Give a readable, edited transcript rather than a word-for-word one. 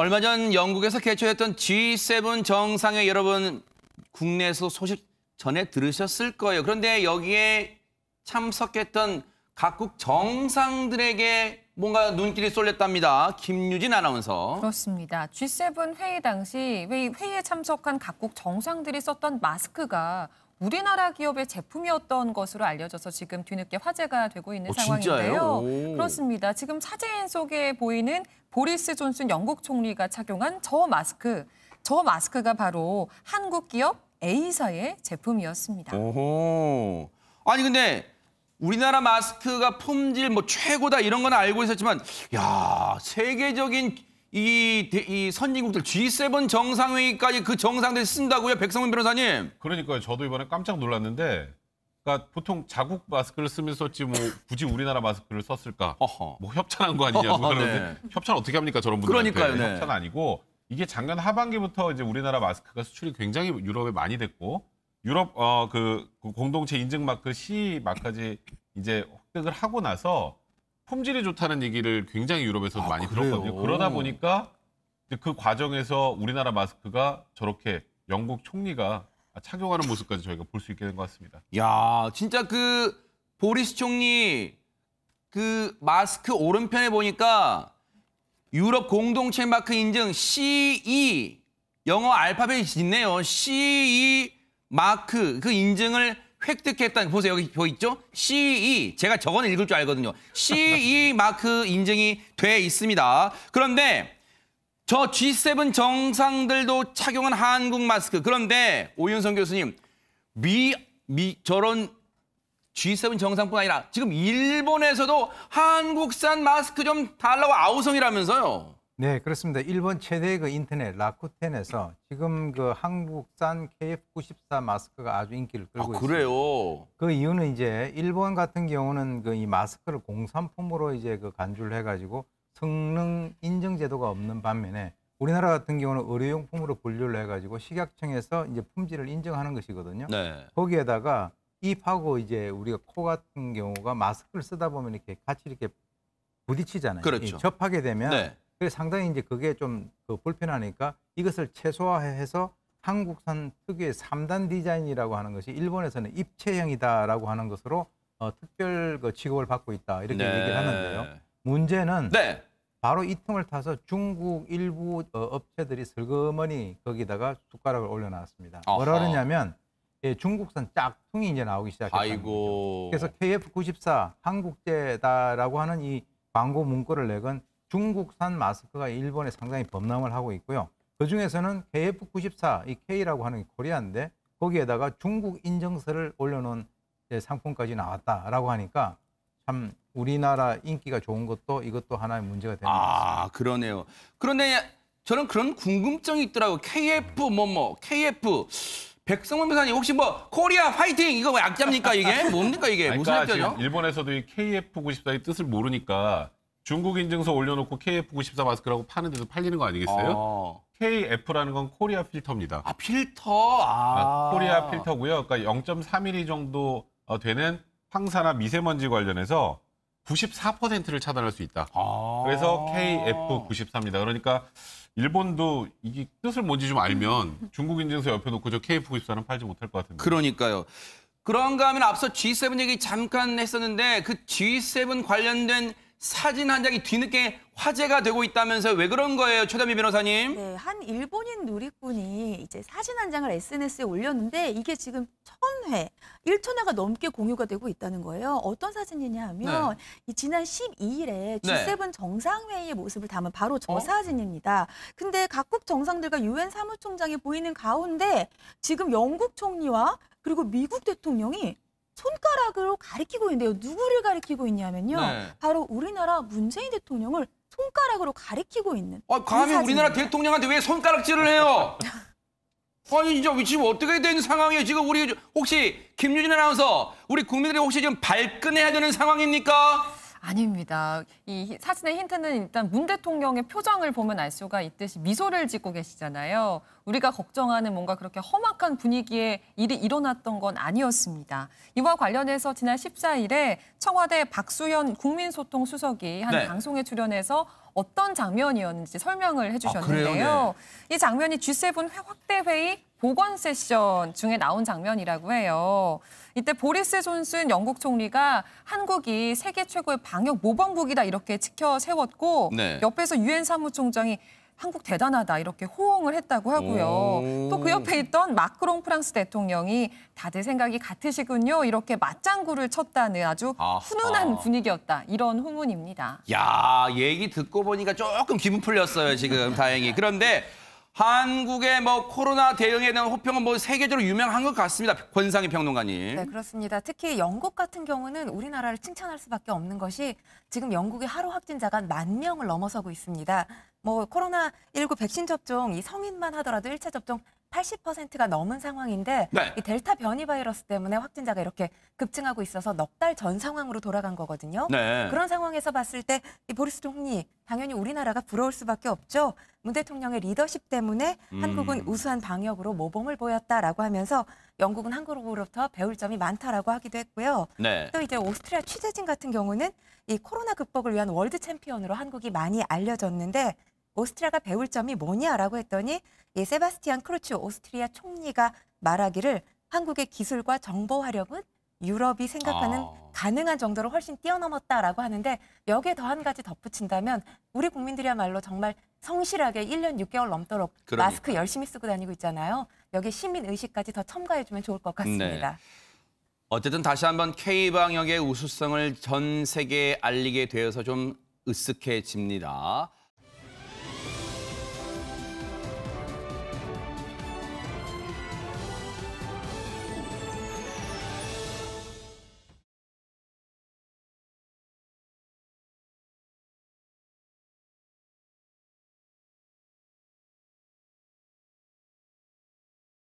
얼마 전 영국에서 개최했던 G7 정상회 여러분 국내에서 소식 전에 들으셨을 거예요. 그런데 여기에 참석했던 각국 정상들에게 뭔가 눈길이 쏠렸답니다. 김유진 아나운서. 그렇습니다. G7 회의 당시 회의에 참석한 각국 정상들이 썼던 마스크가 우리나라 기업의 제품이었던 것으로 알려져서 지금 뒤늦게 화제가 되고 있는 상황인데요. 그렇습니다. 지금 사진 속에 보이는 보리스 존슨 영국 총리가 착용한 저 마스크가 바로 한국 기업 A사의 제품이었습니다. 오호. 아니 근데 우리나라 마스크가 품질 뭐 최고다 이런 건 알고 있었지만 야, 세계적인 이 선진국들 G7 정상회의까지 그 정상들이 쓴다고요? 백성문 변호사님. 그러니까요. 저도 이번에 깜짝 놀랐는데 그러니까 보통 자국 마스크를 쓰면 썼지 뭐 굳이 우리나라 마스크를 썼을까? 뭐 협찬한 거 아니냐고 그러는데 네. 협찬 어떻게 합니까? 저런 분들한테. 그러니까요. 네. 협찬 아니고 이게 작년 하반기부터 이제 우리나라 마스크가 수출이 굉장히 유럽에 많이 됐고 유럽 그 공동체 인증 마크 CE 마크까지 이제 획득을 하고 나서 품질이 좋다는 얘기를 굉장히 유럽에서도 많이 들었거든요. 그러다 보니까 그 과정에서 우리나라 마스크가 저렇게 영국 총리가 착용하는 모습까지 저희가 볼 수 있게 된 것 같습니다. 야, 진짜 그 보리스 총리 그 마스크 오른편에 보니까 유럽 공동체 마크 인증 CE 영어 알파벳이 있네요. CE 마크 그 인증을 획득했다는 보세요. 여기 보이죠? CE 제가 저거는 읽을 줄 알거든요. CE 마크 인증이 돼 있습니다. 그런데 저 G7 정상들도 착용한 한국 마스크. 그런데 오윤성 교수님 저런 G7 정상뿐 아니라 지금 일본에서도 한국산 마스크 좀 달라고 아우성이라면서요. 네, 그렇습니다. 일본 최대의 그 인터넷 라쿠텐에서 지금 그 한국산 KF94 마스크가 아주 인기를 끌고 있습니다. 그래요? 그 이유는 이제 일본 같은 경우는 그 이 마스크를 공산품으로 이제 그 간주를 해가지고 성능 인증 제도가 없는 반면에 우리나라 같은 경우는 의료용품으로 분류를 해가지고 식약청에서 이제 품질을 인정하는 것이거든요. 네. 거기에다가 입하고 이제 우리가 코 같은 경우가 마스크를 쓰다 보면 이렇게 같이 이렇게 부딪히잖아요. 그렇죠. 접하게 되면. 네. 그래서 상당히 이제 그게 좀 불편하니까 이것을 최소화해서 한국산 특유의 3단 디자인이라고 하는 것이 일본에서는 입체형이다라고 하는 것으로 특별 그 취급을 받고 있다 이렇게 네. 얘기를 하는데요. 문제는 네. 바로 이 틈을 타서 중국 일부 업체들이 슬그머니 거기다가 숟가락을 올려놨습니다. 뭐라 그러냐면 중국산 짝퉁이 이제 나오기 시작했다는 거죠. 그래서 KF94 한국제다라고 하는 이 광고 문구를 내건 중국산 마스크가 일본에 상당히 범람을 하고 있고요. 그중에서는 KF94, 이 K라고 하는 게 코리아인데 거기에다가 중국 인증서를 올려놓은 상품까지 나왔다라고 하니까 참 우리나라 인기가 좋은 것도 이것도 하나의 문제가 되는 것 같습니다. 그러네요. 그런데 저는 그런 궁금증이 있더라고요. KF 백성문 변호사님 혹시 뭐 코리아 파이팅 이거 약자입니까 이게? 뭡니까 이게? 무슨 약자죠? 일본에서도 이 KF94의 뜻을 모르니까 중국 인증서 올려놓고 KF94 마스크라고 파는데도 팔리는 거 아니겠어요? KF라는 건 코리아 필터입니다. 필터? 코리아 필터고요. 그러니까 0.3mm 정도 되는 황사나 미세먼지 관련해서 94%를 차단할 수 있다. 그래서 KF94입니다. 그러니까 일본도 이게 뜻을 뭔지 좀 알면 중국 인증서 옆에 놓고 저 KF94는 팔지 못할 것 같은데. 그러니까요. 그런가 하면 앞서 G7 얘기 잠깐 했었는데 그 G7 관련된 사진 한 장이 뒤늦게 화제가 되고 있다면서요. 왜 그런 거예요, 최다미 변호사님? 네, 한 일본인 누리꾼이 이제 사진 한 장을 SNS에 올렸는데 이게 지금 1,000회가 넘게 공유가 되고 있다는 거예요. 어떤 사진이냐 하면 이 지난 12일에 G7 정상회의의 모습을 담은 바로 저 사진입니다. 근데 각국 정상들과 유엔 사무총장이 보이는 가운데 지금 영국 총리와 그리고 미국 대통령이 손가락으로 가리키고 있는데요. 누구를 가리키고 있냐면요. 바로 우리나라 문재인 대통령을 손가락으로 가리키고 있는. 감히 우리나라 대통령한테 왜 손가락질을 해요? 아니 진짜 지금 어떻게 된 상황이에요? 지금 우리 혹시 김유진 아나운서 우리 국민들이 혹시 지금 발끈해야 되는 상황입니까? 아닙니다. 이 사진의 힌트는 일단 문 대통령의 표정을 보면 알 수가 있듯이 미소를 짓고 계시잖아요. 우리가 걱정하는 뭔가 그렇게 험악한 분위기의 일이 일어났던 건 아니었습니다. 이와 관련해서 지난 14일에 청와대 박수현 국민소통 수석이 한 방송에 출연해서 어떤 장면이었는지 설명을 해주셨는데요. 이 장면이 G7 확대 회의 보건 세션 중에 나온 장면이라고 해요. 이때 보리스 존슨 영국 총리가 한국이 세계 최고의 방역 모범국이다 이렇게 치켜 세웠고 옆에서 유엔 사무총장이 한국 대단하다 이렇게 호응을 했다고 하고요. 또 그 옆에 있던 마크롱 프랑스 대통령이 다들 생각이 같으시군요. 이렇게 맞장구를 쳤다는 아주 훈훈한 분위기였다. 이런 후문입니다. 야, 얘기 듣고 보니까 조금 기분 풀렸어요, 지금 다행히. 그런데 한국의 뭐 코로나 대응에 대한 호평은 뭐 세계적으로 유명한 것 같습니다. 권상희 평론가님. 네, 그렇습니다. 특히 영국 같은 경우는 우리나라를 칭찬할 수밖에 없는 것이 지금 영국의 하루 확진자가 10,000명을 넘어서고 있습니다. 뭐 코로나19 백신 접종 이 성인만 하더라도 1차 접종 80%가 넘은 상황인데 이 델타 변이 바이러스 때문에 확진자가 이렇게 급증하고 있어서 넉 달 전 상황으로 돌아간 거거든요. 그런 상황에서 봤을 때 이 보리스 총리 당연히 우리나라가 부러울 수밖에 없죠. 문 대통령의 리더십 때문에 한국은 우수한 방역으로 모범을 보였다라고 하면서 영국은 한국으로부터 배울 점이 많다라고 하기도 했고요. 또 이제 오스트리아 취재진 같은 경우는 이 코로나 극복을 위한 월드 챔피언으로 한국이 많이 알려졌는데 오스트리아가 배울 점이 뭐냐라고 했더니 이 세바스티안 크루츠 오스트리아 총리가 말하기를 한국의 기술과 정보 활용은 유럽이 생각하는 가능한 정도로 훨씬 뛰어넘었다라고 하는데 여기에 더 한 가지 덧붙인다면 우리 국민들이야말로 정말 성실하게 1년 6개월 넘도록 마스크 열심히 쓰고 다니고 있잖아요. 여기 시민의식까지 더 첨가해주면 좋을 것 같습니다. 어쨌든 다시 한번 K방역의 우수성을 전 세계에 알리게 되어서 좀 으쓱해집니다.